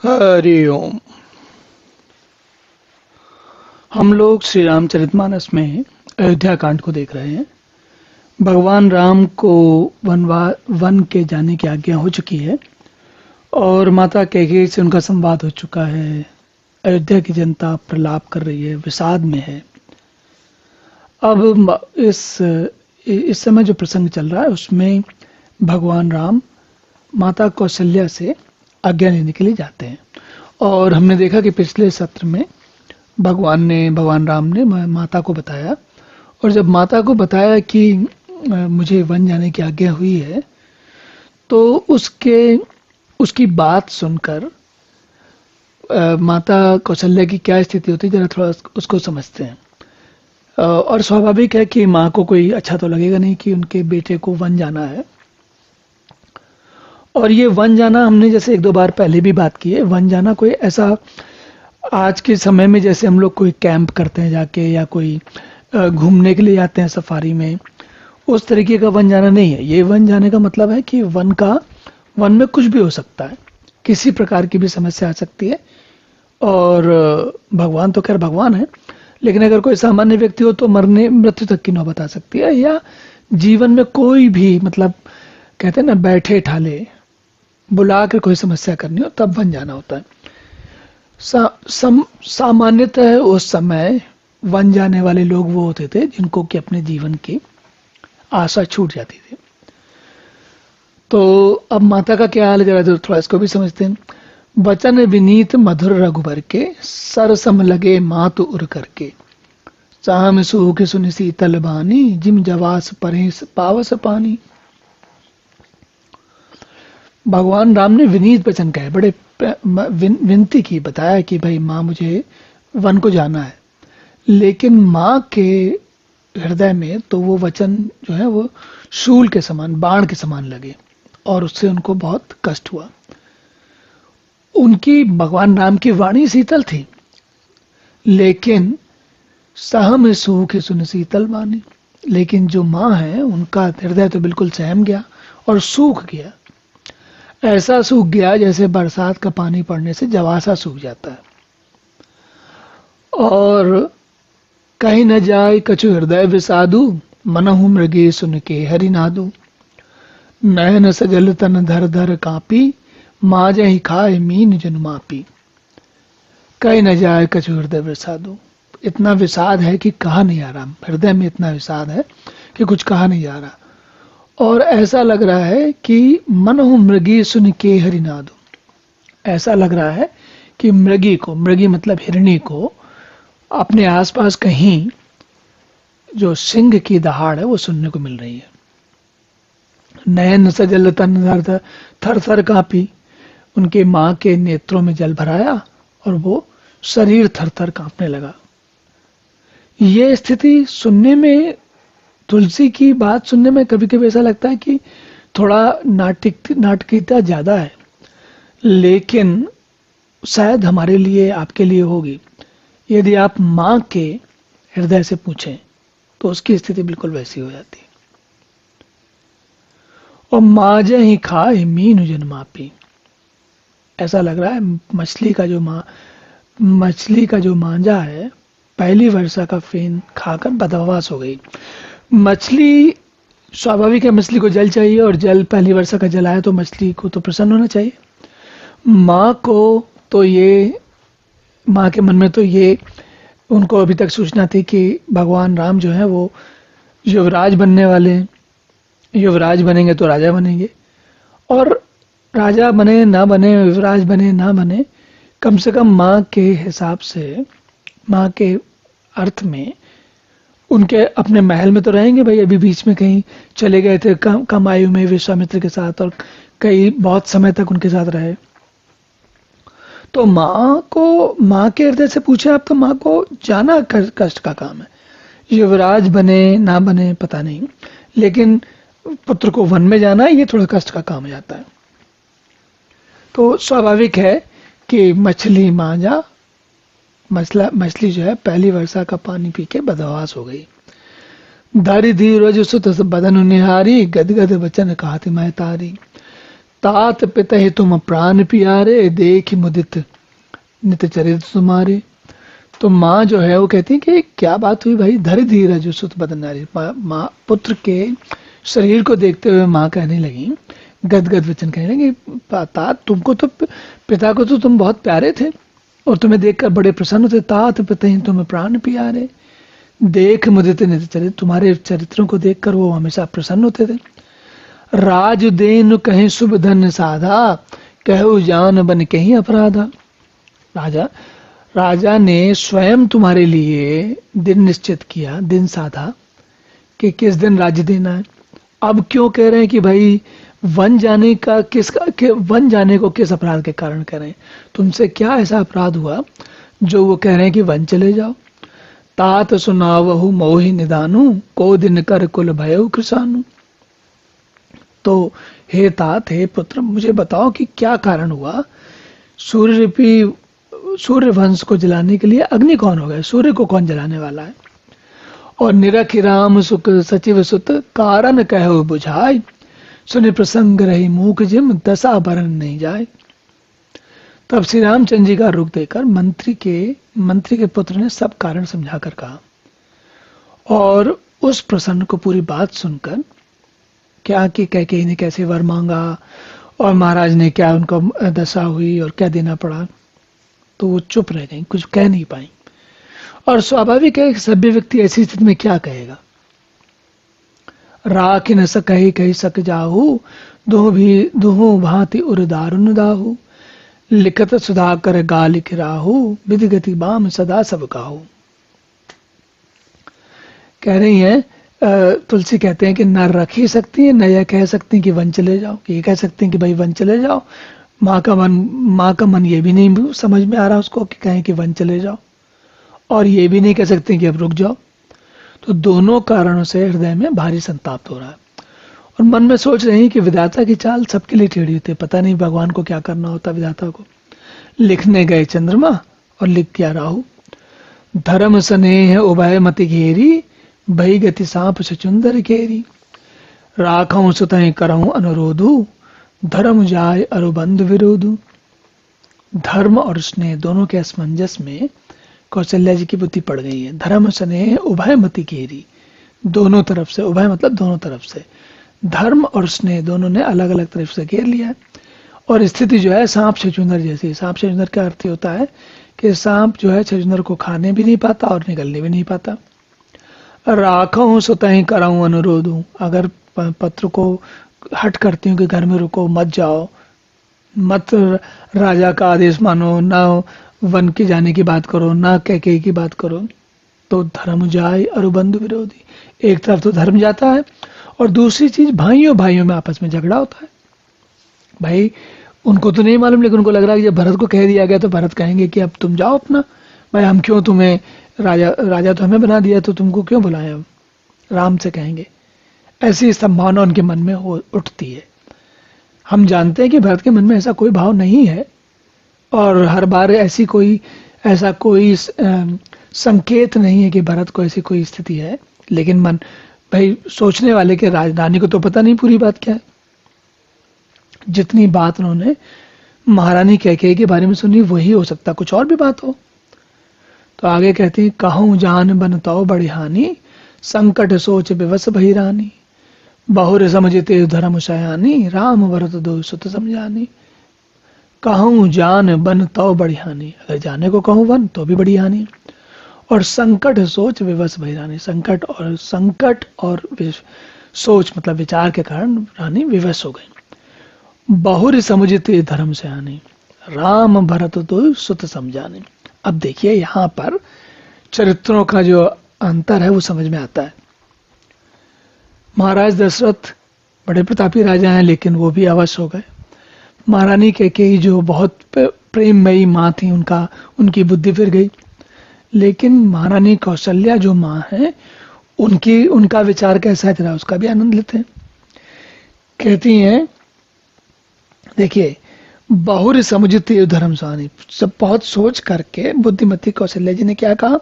हरि ओम। हम लोग श्री रामचरितमानस में अयोध्या कांड को देख रहे हैं। भगवान राम को वन के जाने की आज्ञा हो चुकी है और माता कैकेयी से उनका संवाद हो चुका है। अयोध्या की जनता प्रलाप कर रही है, विषाद में है। अब इस समय जो प्रसंग चल रहा है उसमें भगवान राम माता कौशल्या से आज्ञा लेने के लिए जाते हैं। और हमने देखा कि पिछले सत्र में भगवान राम ने माता को बताया, और जब माता को बताया कि मुझे वन जाने की आज्ञा हुई है, तो उसकी बात सुनकर माता कौशल्या की क्या स्थिति होती है जरा थोड़ा उसको समझते हैं। और स्वाभाविक है कि माँ को कोई अच्छा तो लगेगा नहीं कि उनके बेटे को वन जाना है। और ये वन जाना हमने जैसे एक दो बार पहले भी बात की है। वन जाना कोई ऐसा आज के समय में जैसे हम लोग कोई कैंप करते हैं जाके, या कोई घूमने के लिए जाते हैं सफारी में, उस तरीके का वन जाना नहीं है। ये वन जाने का मतलब है कि वन में कुछ भी हो सकता है, किसी प्रकार की भी समस्या आ सकती है। और भगवान तो खैर भगवान है, लेकिन अगर कोई सामान्य व्यक्ति हो तो मृत्यु तक की नौबत आ सकती है, या जीवन में कोई भी मतलब कहते हैं ना बैठे ठाले बुला कर कोई समस्या करनी हो तब वन जाना होता है। सामान्यतः उस समय वन जाने वाले लोग वो होते थे जिनको कि अपने जीवन की आशा छूट जाती थी। तो अब माता का क्या हाल है जरा थोड़ा इसको भी समझते हैं। वचन विनीत मधुर रघुबर के, सरसम लगे मातु उर करके, चाम सूख सुन शीतल बानी, जिम जवास परेश पावस पानी। भगवान राम ने विनीत वचन कहे, बड़े विनती की, बताया कि भाई माँ मुझे वन को जाना है। लेकिन माँ के हृदय में तो वो वचन जो है वो शूल के समान, बाण के समान लगे, और उससे उनको बहुत कष्ट हुआ। उनकी भगवान राम की वाणी शीतल थी, लेकिन सहम सूख सुन शीतल वाणी, लेकिन जो माँ है उनका हृदय तो बिल्कुल सहम गया और सूख गया। ऐसा सूख गया जैसे बरसात का पानी पड़ने से जवासा सूख जाता है। और कहीं न जाए कछु हृदय विषादु, मनहु मृगे सुन के हरिनादु, नयन सजल तन धर धर कापी, माजहि खाए मीन जन मापी। कहीं न जाए कछु हृदय विषादु, इतना विषाद है कि कहा नहीं आ रहा, हृदय में इतना विषाद है कि कुछ कहा नहीं जा रहा। और ऐसा लग रहा है कि मनहु मृगी सुन के हरिनादु, ऐसा लग रहा है कि मृगी मतलब हिरणी को अपने आसपास कहीं जो सिंह की दहाड़ है वो सुनने को मिल रही है। नयन सजल तन थर थर कांपी, उनके माँ के नेत्रों में जल भराया और वो शरीर थर थर कांपने लगा। ये स्थिति सुनने में, तुलसी की बात सुनने में कभी कभी ऐसा लगता है कि थोड़ा नाटकीयता ज्यादा है, लेकिन शायद हमारे लिए, आपके लिए होगी। यदि आप माँ के हृदय से पूछें तो उसकी स्थिति बिल्कुल वैसी हो जाती है। और माजे ही खाए मीन जन मापी, ऐसा लग रहा है मछली का जो मांजा है पहली वर्षा का फेन खाकर बदहवास हो गई। मछली, स्वाभाविक है मछली को जल चाहिए, और जल पहली वर्षा का जल आया तो मछली को तो प्रसन्न होना चाहिए। माँ के मन में तो ये उनको अभी तक सूचना थी कि भगवान राम जो है वो युवराज बनने वाले हैं, युवराज बनेंगे तो राजा बनेंगे, और राजा बने ना बने, युवराज बने ना बने, कम से कम माँ के हिसाब से, माँ के अर्थ में उनके अपने महल में तो रहेंगे भाई। अभी बीच में कहीं चले गए थे कम आयु में विश्वामित्र के साथ, और कई बहुत समय तक उनके साथ रहे। तो माँ के हृदय से पूछे आप, तो माँ को जाना कष्ट का काम है। युवराज बने ना बने पता नहीं, लेकिन पुत्र को वन में जाना ये थोड़ा कष्ट का काम हो जाता है। तो स्वाभाविक है कि मछली जो है पहली वर्षा का पानी पी के बदहवास हो गई। धारी धीरज सुत बदन निहारी, गदगद वचन कहत मैं तारी, तात पिता ही तुम प्राण प्यारे, देख मुदित नित चरित तुम्हारे। तो माँ जो है वो कहती है कि क्या बात हुई भाई, धर धीरज सुत बदन नारी। माँ पुत्र के शरीर को देखते हुए माँ कहने लगी, गदगद वचन कहने लगी, तात तुमको तो, पिता को तो तुम बहुत प्यारे थे और तुम्हें देखकर बड़े प्रसन्न थे। तात पिता ही तुम्हें प्राण प्यारे, देख मुदित नित चरित, तुम्हारे चरित्रों को देखकर वो हमेशा प्रसन्न होते थे। राज देन कहीं शुभ धन साधा, कहु जान बन कहीं अपराधा। राजा ने स्वयं तुम्हारे लिए दिन निश्चित किया, दिन साधा कि किस दिन राज्य देना है। अब क्यों कह रहे हैं कि भाई वन जाने का वन जाने को किस अपराध के कारण कह रहे हैं? तुमसे क्या ऐसा अपराध हुआ जो वो कह रहे हैं कि वन चले जाओ। तात सुनावहु मोहि निदानु, को दिन कर कुल भयउ कृसानु। तो हे तात, हे पुत्र, मुझे बताओ कि क्या कारण हुआ। सूर्य वंश को जलाने के लिए अग्नि कौन हो गया? सूर्य को कौन जलाने वाला है? और निरखि राम सुख सचिव सुत, कारण कहो बुझाए, सुने प्रसंग रही मूक जिम, दशा बरन नहीं जाए। तब श्री रामचंद्र जी का रुख देकर मंत्री के पुत्र ने सब कारण समझाकर कहा, और उस प्रसन्न को पूरी बात सुनकर क्या कि कैकेयी ने कैसे वर मांगा और महाराज ने क्या उनको दशा हुई और क्या देना पड़ा, तो वो चुप रह गई, कुछ कह नहीं पाई। और स्वाभाविक है कि सभ्य व्यक्ति ऐसी स्थिति में क्या कहेगा। राख न सकहि कही सक जाहू, दुहु भांति उर दारुन दाहू, लिखत सुधा कर गा लिख राहू, विधि गति बाम सदा सब काहू। कह रही है तुलसी कहते हैं कि न रख ही सकती है, न यह कह सकती कि वन चले जाओ। ये कह सकती हैं कि भाई वन चले जाओ, माँ का मन ये भी नहीं समझ में आ रहा उसको कि कहें कि वन चले जाओ, और ये भी नहीं कह सकते कि अब रुक जाओ। तो दोनों कारणों से हृदय में भारी संताप हो रहा है और मन में सोच रहे हैं कि विधाता की चाल सबके लिए टेढ़ी होती है, पता नहीं भगवान को क्या करना होता विधाता को। लिखने गए चंद्रमा और लिख दिया राहु, धर्म स्नेह उभय मति घेरी, भई गति सांप सचुंदर घेरी। राखऊं सुतहि करऊं अनुरोधु, धर्म जाय अरुबंध विरोधु। धर्म और स्नेह दोनों के असमंजस में कौशल्या जी की बुद्धि पड़ गई है। धर्म स्नेह उभय मति घेरी, दोनों तरफ से, उभय मतलब दोनों तरफ से, धर्म और स्नेह दोनों ने अलग अलग तरफ से घेर लिया है। और स्थिति जो है सांप छछूंदर जैसी। सांप छछूंदर का अर्थ होता है कि सांप जो है छछूंदर को खाने भी नहीं पाता और निगलने भी नहीं पाता। राखऊं सुतहि कराऊं अनुरोधूं, अगर पत्र को हट करती हूँ कि घर में रुको, मत जाओ, मत राजा का आदेश मानो, ना वन की जाने की बात करो, ना कैकेयी की बात करो, तो धर्म जाए अरुबंधु विरोधी। एक तरफ तो धर्म जाता है और दूसरी चीज भाइयों में आपस में झगड़ा होता है। भाई उनको तो नहीं मालूम, लेकिन उनको लग रहा है कि जब भरत को कह दिया गया तो भरत कहेंगे कि अब तुम जाओ अपना, भाई हम क्यों तुम्हें, राजा तो हमें बना दिया तो तुमको क्यों बुलाएं, अब राम से कहेंगे। ऐसी संभावना उनके मन में उठती है। हम जानते हैं कि भरत के मन में ऐसा कोई भाव नहीं है और हर बार ऐसा कोई संकेत नहीं है कि भरत को ऐसी कोई स्थिति है, लेकिन मन भाई सोचने वाले के राजधानी को तो पता नहीं पूरी बात क्या है। जितनी बात उन्होंने महारानी कैकेयी के बारे में सुनी वही हो सकता, कुछ और भी बात हो। तो आगे कहती है, कहूं जान बनताओ बड़ी हानि, संकट सोच विवश भई रानी। बहुर समझते धर्म सयानी, राम भरत दो सुत समझानी। कहूं जान बन तो बड़ी हानि, अगर जाने को कहूं वन तो भी बड़ी हानि। और संकट सोच विवश भई रानी, संकट और सोच मतलब विचार के कारण रानी विवश हो गई। बहुर समझते धर्म सयानी, राम भरत दो सुत समझानी। अब देखिए यहाँ पर चरित्रों का जो अंतर है वो समझ में आता है। महाराज दशरथ बड़े प्रतापी राजा हैं, लेकिन वो भी अवश हो गए। महारानी कैकेयी जो बहुत प्रेममयी माँ थी, उनकी बुद्धि फिर गई। लेकिन महारानी कौशल्या जो माँ है, उनका विचार कैसा है जरा उसका भी आनंद लेते हैं। कहती हैं, देखिए, बहुर समझती धर्म स्वानी, सब बहुत सोच करके बुद्धिमती कौशल्या जी ने क्या कहा,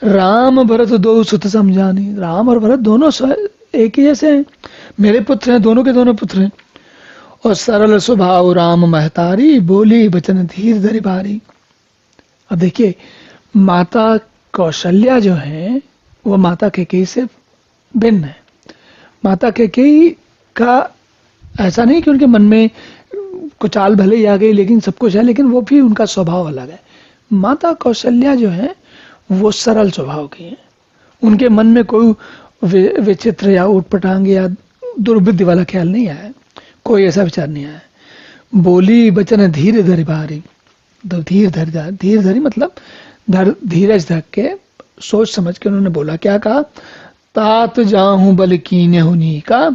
राम भरत दो सुत समझानी। राम और भरत दोनों एक ही जैसे हैं, मेरे पुत्र हैं, दोनों के दोनों पुत्र हैं। और सरल स्वभाव राम महतारी, बोली बचन धीर धरि भारी। अब देखिए, माता कौशल्या जो है वो माता कैकेयी से भिन्न है। माता कैकेयी का ऐसा नहीं कि उनके मन में कुछ चाल भले ही आ गई, लेकिन सब कुछ है, लेकिन वो भी उनका स्वभाव अलग है। माता कौशल्या जो है वो सरल स्वभाव की है। उनके मन में कोई विचित्र या उटपटांग या दुर्बुद्धि वाला ख्याल नहीं आया, कोई ऐसा विचार नहीं आया। बोली बचन धीर धरि भारी, तो धीर धरी मतलब धीरज धर के सोच समझ के उन्होंने बोला। क्या कहा? तात जाहूं बल कीन्य हुनी का,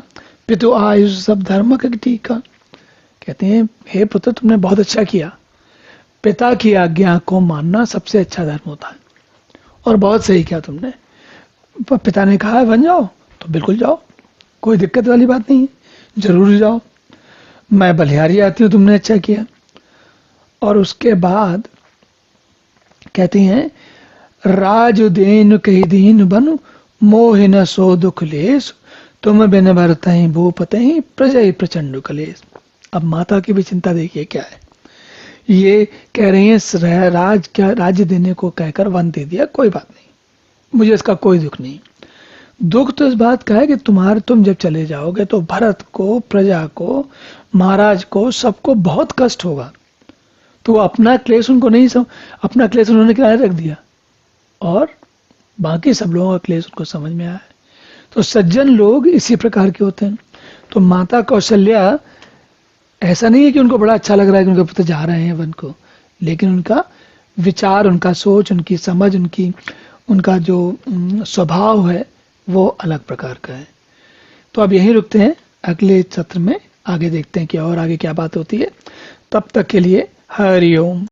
पितु आयुष सब धर्म का टीका। कहते हैं, हे पुत्र तुमने बहुत अच्छा किया, पिता की आज्ञा को मानना सबसे अच्छा धर्म होता है, और बहुत सही किया तुमने। पिता ने कहा बन जाओ तो बिल्कुल जाओ, कोई दिक्कत वाली बात नहीं है, जरूर जाओ, मैं बलिहारी आती हूँ, तुमने अच्छा किया। और उसके बाद कहती हैं, राज देन कही दीन बनु, मोह न सो दुख लेस, तुम बिन भरतहि भूपतहि प्रजय प्रचंड कलेश। अब माता की भी चिंता देखिए क्या है। ये कह रही है राज क्या, राज्य देने को कहकर वन दे दिया, कोई बात नहीं, मुझे इसका कोई दुख नहीं। दुख तो इस बात का है कि तुम जब चले जाओगे तो भरत को, प्रजा को, महाराज को, सबको बहुत कष्ट होगा। तो अपना क्लेश उनको नहीं अपना क्लेश उन्होंने किनारे रख दिया, और बाकी सब लोगों का क्लेश उनको समझ में आया है। तो सज्जन लोग इसी प्रकार के होते हैं। तो माता कौशल्या ऐसा नहीं है कि उनको बड़ा अच्छा लग रहा है कि उनके पुत्र जा रहे हैं वन को, लेकिन उनका विचार, उनका सोच, उनकी समझ, उनका जो स्वभाव है वो अलग प्रकार का है। तो अब यहीं रुकते हैं, अगले सत्र में आगे देखते हैं कि और आगे क्या बात होती है। तब तक के लिए हरि ओम।